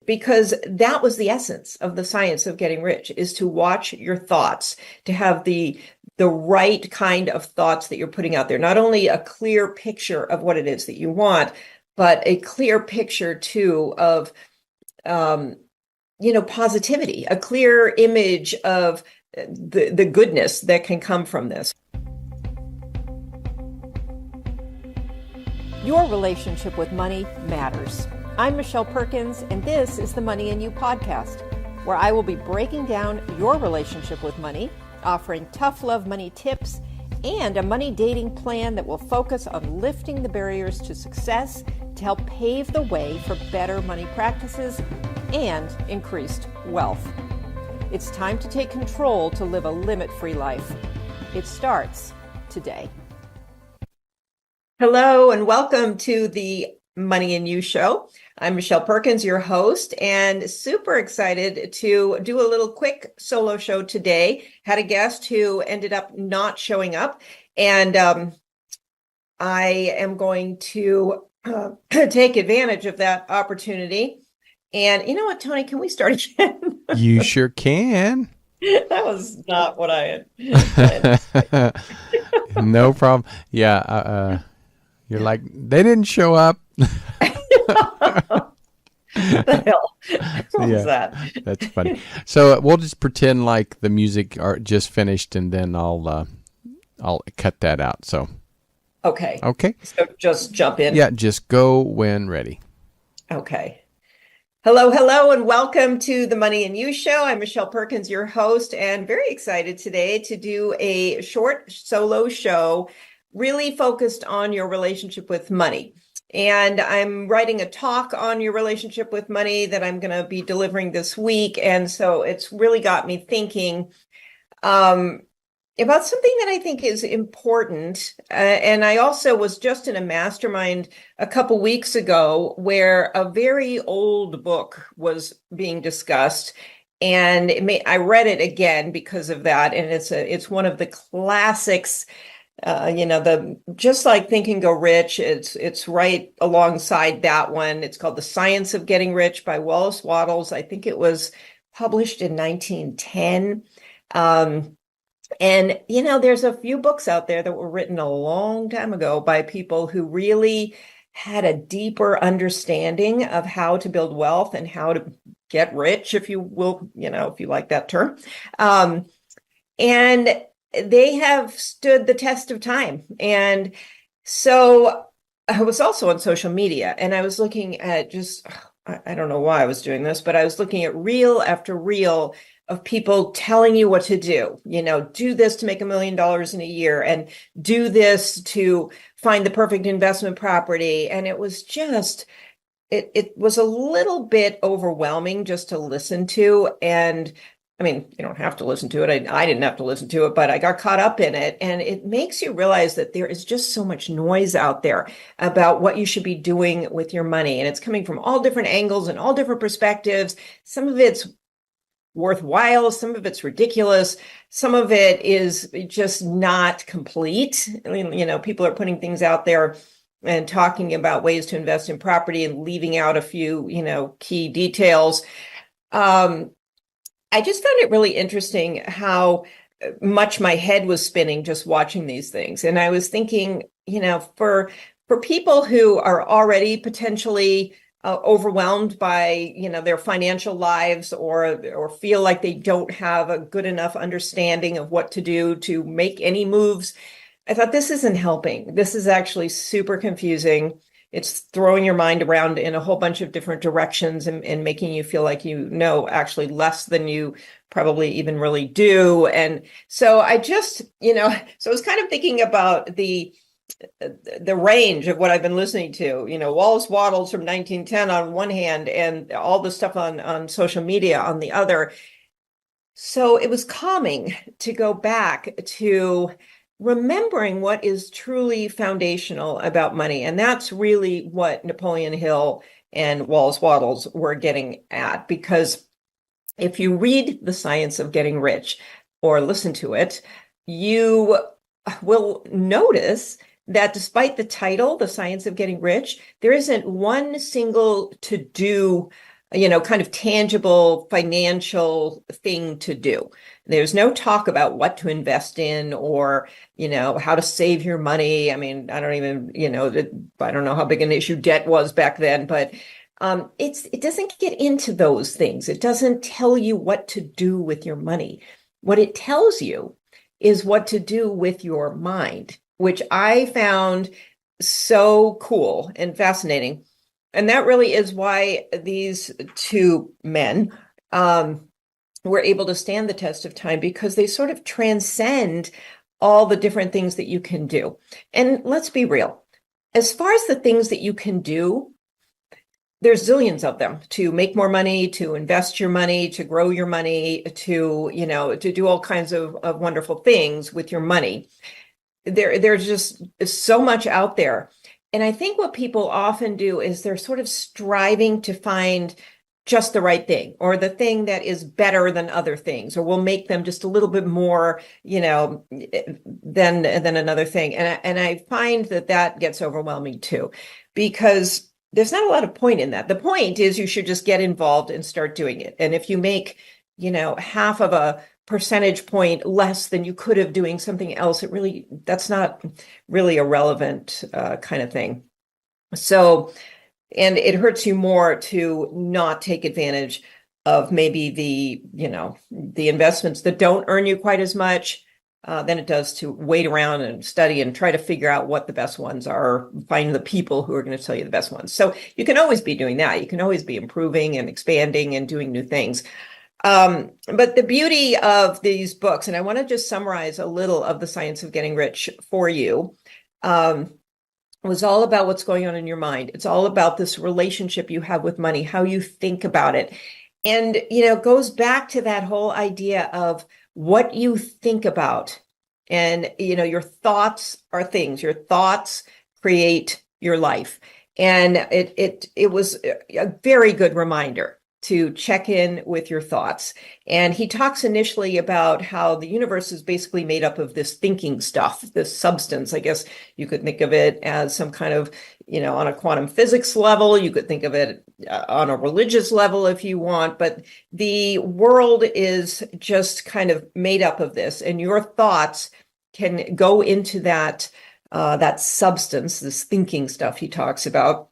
because that was the essence of the science of getting rich, is to watch your thoughts, to have the right kind of thoughts that you're putting out there. Not only a clear picture of what it is that you want, but a clear picture too of positivity, a clear image of the goodness that can come from this. Your relationship with money matters. I'm Michelle Perkins, and this is the Money and You podcast, where I will be breaking down your relationship with money, offering tough love money tips, and a money dating plan that will focus on lifting the barriers to success to help pave the way for better money practices and increased wealth. It's time to take control to live a limit-free life. It starts today. Hello, and welcome to the Money and You show. I'm Michelle Perkins, your host, and super excited to do a little quick solo show today. Had a guest who ended up not showing up, and I am going to take advantage of that opportunity. And you know what, Tony, can we start again? You sure can. That was not what I had planned. No problem. Yeah, you're like, they didn't show up. The hell? What was that? That's funny. So we'll just pretend like the music are just finished, and then I'll cut that out. So Okay. Okay. So just jump in. Yeah, just go when ready. Okay. Hello, and welcome to the Money and You show. I'm Michelle Perkins, your host, and very excited today to do a short solo show really focused on your relationship with money. And I'm writing a talk on your relationship with money that I'm going to be delivering this week. And so it's really got me thinking about something that I think is important. And I also was just in a mastermind a couple weeks ago where a very old book was being discussed. And I read it again because of that. And it's one of the classics. Just like Think and Go Rich, it's right alongside that one. It's called The Science of Getting Rich by Wallace Wattles. I think it was published in 1910. And, there's a few books out there that were written a long time ago by people who really had a deeper understanding of how to build wealth and how to get rich, if you will, if you like that term. And they have stood the test of time. And so I was also on social media, and I was looking at I don't know why I was doing this, but I was looking at reel after reel of people telling you what to do. Do this to make $1 million in a year, and do this to find the perfect investment property. And it was it was a little bit overwhelming just to listen to. And I mean, you don't have to listen to it. I didn't have to listen to it, but I got caught up in it. And it makes you realize that there is just so much noise out there about what you should be doing with your money. And it's coming from all different angles and all different perspectives. Some of it's worthwhile. Some of it's ridiculous. Some of it is just not complete. I mean, people are putting things out there and talking about ways to invest in property and leaving out a few, key details. I just found it really interesting how much my head was spinning just watching these things. And I was thinking, for people who are already potentially overwhelmed by, their financial lives, or feel like they don't have a good enough understanding of what to do to make any moves, I thought, this isn't helping. This is actually super confusing. It's throwing your mind around in a whole bunch of different directions and making you feel like you know actually less than you probably even really do. And so I just, so I was kind of thinking about the range of what I've been listening to, Wallace Wattles from 1910 on one hand, and all the stuff on social media on the other. So it was calming to go back to remembering what is truly foundational about money. And that's really what Napoleon Hill and Wallace Wattles were getting at. Because if you read The Science of Getting Rich or listen to it, you will notice that despite the title, The Science of Getting Rich, there isn't one single to-do kind of tangible financial thing to do. There's no talk about what to invest in or, how to save your money. I mean, I don't even, I don't know how big an issue debt was back then, but it doesn't get into those things. It doesn't tell you what to do with your money. What it tells you is what to do with your mind, which I found so cool and fascinating. And that really is why these two men were able to stand the test of time, because they sort of transcend all the different things that you can do. And let's be real, as far as the things that you can do, there's zillions of them: to make more money, to invest your money, to grow your money, to, to do all kinds of wonderful things with your money. There's just so much out there. And I think what people often do is they're sort of striving to find just the right thing, or the thing that is better than other things, or will make them just a little bit more, than another thing. And I find that gets overwhelming too, because there's not a lot of point in that. The point is you should just get involved and start doing it. And if you make, half of a percentage point less than you could have doing something else, that's not really a relevant kind of thing. So, and it hurts you more to not take advantage of maybe the investments that don't earn you quite as much than it does to wait around and study and try to figure out what the best ones are, find the people who are going to tell you the best ones. So you can always be doing that. You can always be improving and expanding and doing new things. But the beauty of these books, and I want to just summarize a little of The Science of Getting Rich for you, was all about what's going on in your mind. It's all about this relationship you have with money, how you think about it. And, it goes back to that whole idea of what you think about. And, your thoughts are things. Your thoughts create your life. And it was a very good reminder to check in with your thoughts. And he talks initially about how the universe is basically made up of this thinking stuff, this substance. I guess you could think of it as some kind of, on a quantum physics level. You could think of it on a religious level if you want, but the world is just kind of made up of this. And your thoughts can go into that substance, this thinking stuff he talks about.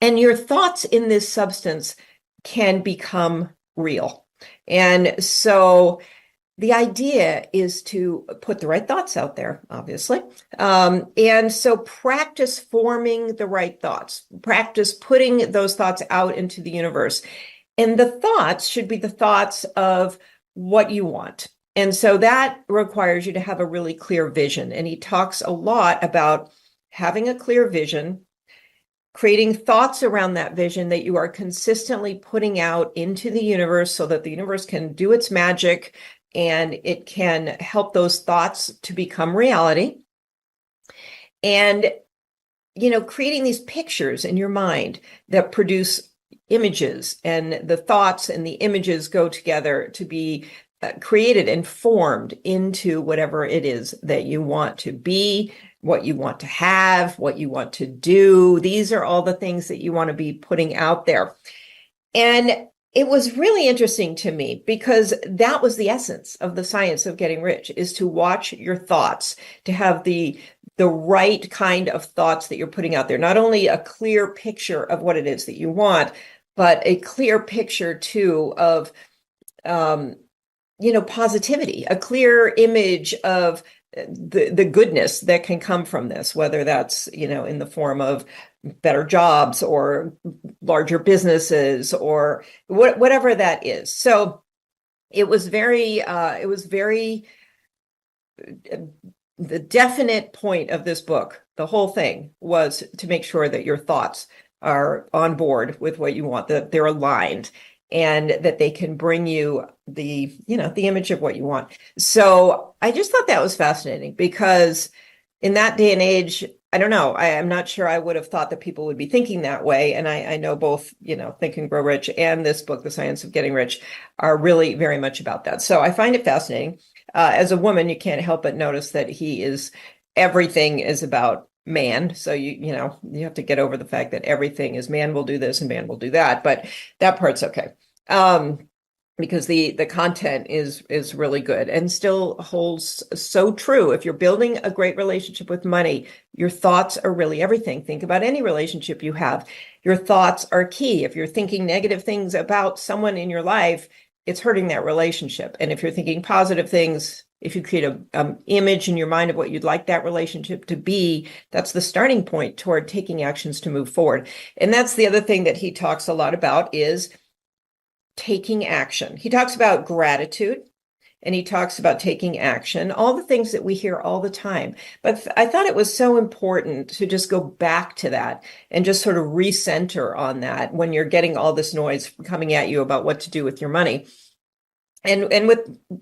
And your thoughts in this substance can become real. And so the idea is to put the right thoughts out there, obviously. And so practice forming the right thoughts, practice putting those thoughts out into the universe. And the thoughts should be the thoughts of what you want. And so that requires you to have a really clear vision. And he talks a lot about having a clear vision, creating thoughts around that vision that you are consistently putting out into the universe so that the universe can do its magic and it can help those thoughts to become reality. And, creating these pictures in your mind that produce images, and the thoughts and the images go together to be created and formed into whatever it is that you want to be, what you want to have, what you want to do. These are all the things that you want to be putting out there. And it was really interesting to me because that was the essence of The Science of Getting Rich, is to watch your thoughts, to have the right kind of thoughts that you're putting out there. Not only a clear picture of what it is that you want, but a clear picture too of, positivity, a clear image of the goodness that can come from this, whether that's, in the form of better jobs or larger businesses or whatever that is. So it was very, the definite point of this book, the whole thing, was to make sure that your thoughts are on board with what you want, that they're aligned, and that they can bring you the image of what you want. So I just thought that was fascinating, because in that day and age, I don't know, I'm not sure I would have thought that people would be thinking that way. And I know both, Think and Grow Rich and this book, The Science of Getting Rich, are really very much about that. So I find it fascinating. As a woman, you can't help but notice that everything is about man. So you have to get over the fact that everything is man will do this and man will do that, but that part's okay. Because the content is really good and still holds so true. If you're building a great relationship with money, your thoughts are really everything. Think about any relationship you have. Your thoughts are key. If you're thinking negative things about someone in your life, it's hurting that relationship. And if you're thinking positive things, if you create a image in your mind of what you'd like that relationship to be, that's the starting point toward taking actions to move forward. And that's the other thing that he talks a lot about is taking action. He talks about gratitude and he talks about taking action, all the things that we hear all the time. But I thought it was so important to just go back to that and just sort of recenter on that when you're getting all this noise coming at you about what to do with your money. And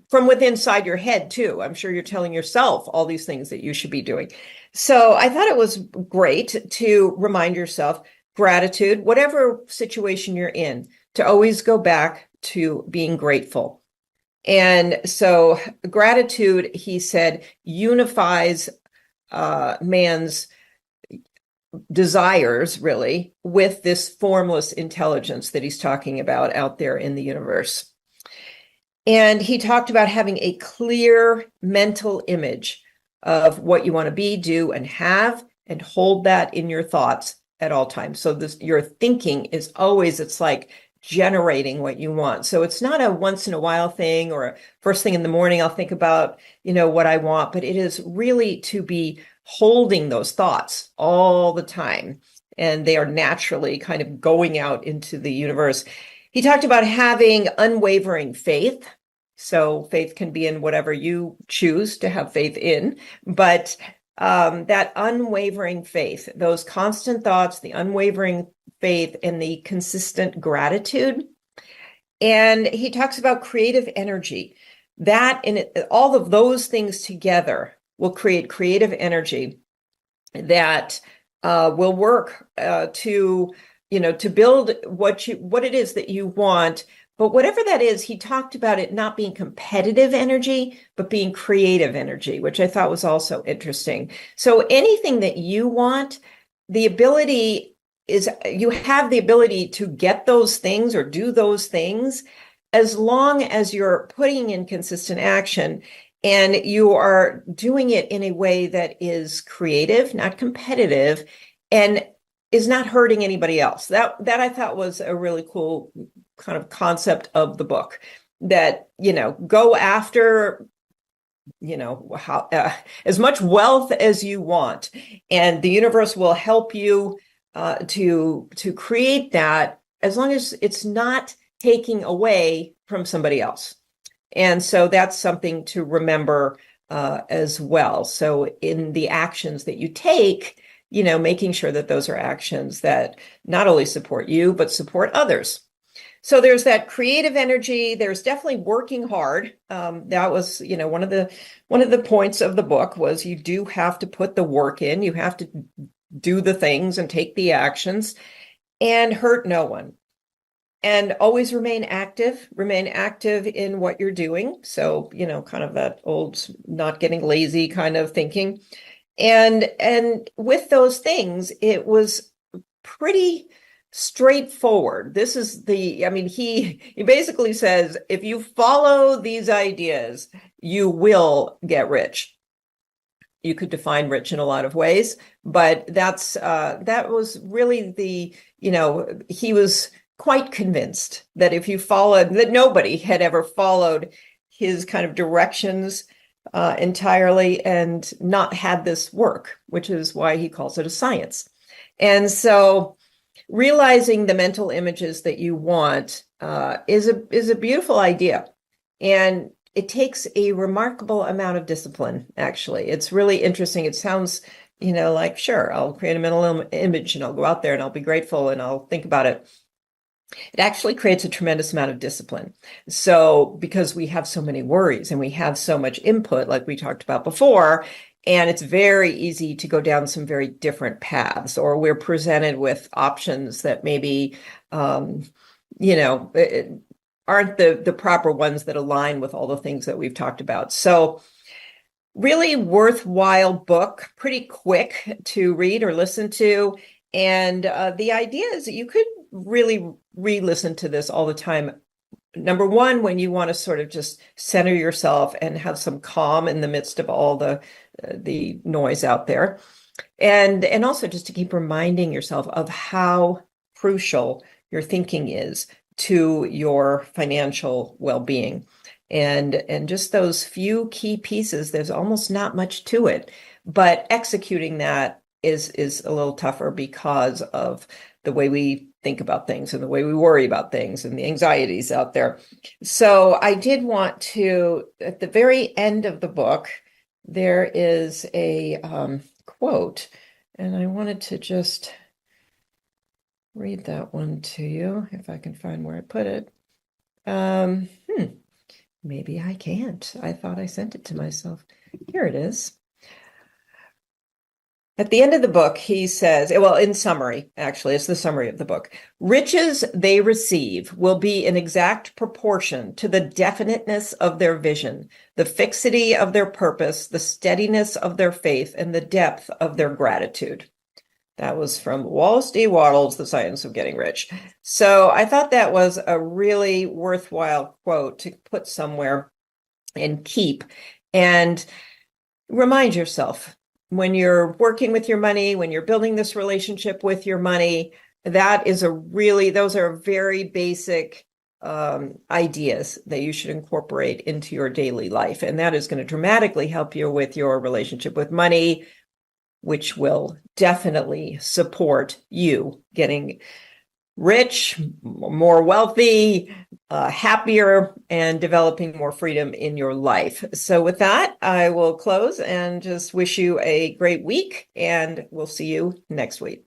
from within inside your head too. I'm sure you're telling yourself all these things that you should be doing. So I thought it was great to remind yourself gratitude, whatever situation you're in, to always go back to being grateful. And so gratitude, he said, unifies man's desires really with this formless intelligence that he's talking about out there in the universe. And he talked about having a clear mental image of what you want to be, do, and have, and hold that in your thoughts at all times. So your thinking is always, it's like generating what you want. So it's not a once in a while thing or a first thing in the morning, I'll think about, what I want, but it is really to be holding those thoughts all the time. And they are naturally kind of going out into the universe. He talked about having unwavering faith. So faith can be in whatever you choose to have faith in, but that unwavering faith, those constant thoughts, the unwavering faith, and the consistent gratitude. And he talks about creative energy. That and all of those things together will create creative energy that will work to build what it is that you want. But whatever that is, he talked about it not being competitive energy, but being creative energy, which I thought was also interesting. So anything that you want, the ability is you have the ability to get those things or do those things as long as you're putting in consistent action and you are doing it in a way that is creative, not competitive, and is not hurting anybody else. That I thought was a really cool kind of concept of the book, that, go after, how, as much wealth as you want, and the universe will help you to create that as long as it's not taking away from somebody else. And so that's something to remember as well. So in the actions that you take, making sure that those are actions that not only support you, but support others. So there's that creative energy. There's definitely working hard. That was, one of the points of the book was you do have to put the work in. You have to do the things and take the actions and hurt no one. And always remain active in what you're doing. So, kind of that old not getting lazy kind of thinking. And with those things, it was pretty straightforward. This is he basically says, if you follow these ideas, you will get rich. You could define rich in a lot of ways, but that was really he was quite convinced that if you followed, that nobody had ever followed his kind of directions entirely and not had this work, which is why he calls it a science. And so realizing the mental images that you want is a beautiful idea. And it takes a remarkable amount of discipline, actually. It's really interesting. It sounds, like, sure, I'll create a mental image and I'll go out there and I'll be grateful and I'll think about it. It actually creates a tremendous amount of discipline. So because we have so many worries and we have so much input, like we talked about before, and it's very easy to go down some very different paths, or we're presented with options that maybe, aren't the proper ones that align with all the things that we've talked about. So really worthwhile book, pretty quick to read or listen to. And the idea is that you could really re-listen to this all the time. Number one, when you want to sort of just center yourself and have some calm in the midst of all the noise out there. And also just to keep reminding yourself of how crucial your thinking is to your financial well-being. And just those few key pieces, there's almost not much to it, but executing that is a little tougher because of the way we think about things and the way we worry about things and the anxieties out there. So I did want to, at the very end of the book, there is a quote, and I wanted to just read that one to you, if I can find where I put it. Maybe I can't. I thought I sent it to myself. Here it is. At the end of the book, he says, well, in summary, actually, it's the summary of the book. Riches they receive will be in exact proportion to the definiteness of their vision, the fixity of their purpose, the steadiness of their faith, and the depth of their gratitude. That was from Wallace D. Wattles, The Science of Getting Rich. So I thought that was a really worthwhile quote to put somewhere and keep. And remind yourself, when you're working with your money, when you're building this relationship with your money, those are very basic ideas that you should incorporate into your daily life. And that is going to dramatically help you with your relationship with money, which will definitely support you getting rich, more wealthy, happier, and developing more freedom in your life. So with that, I will close and just wish you a great week, and we'll see you next week.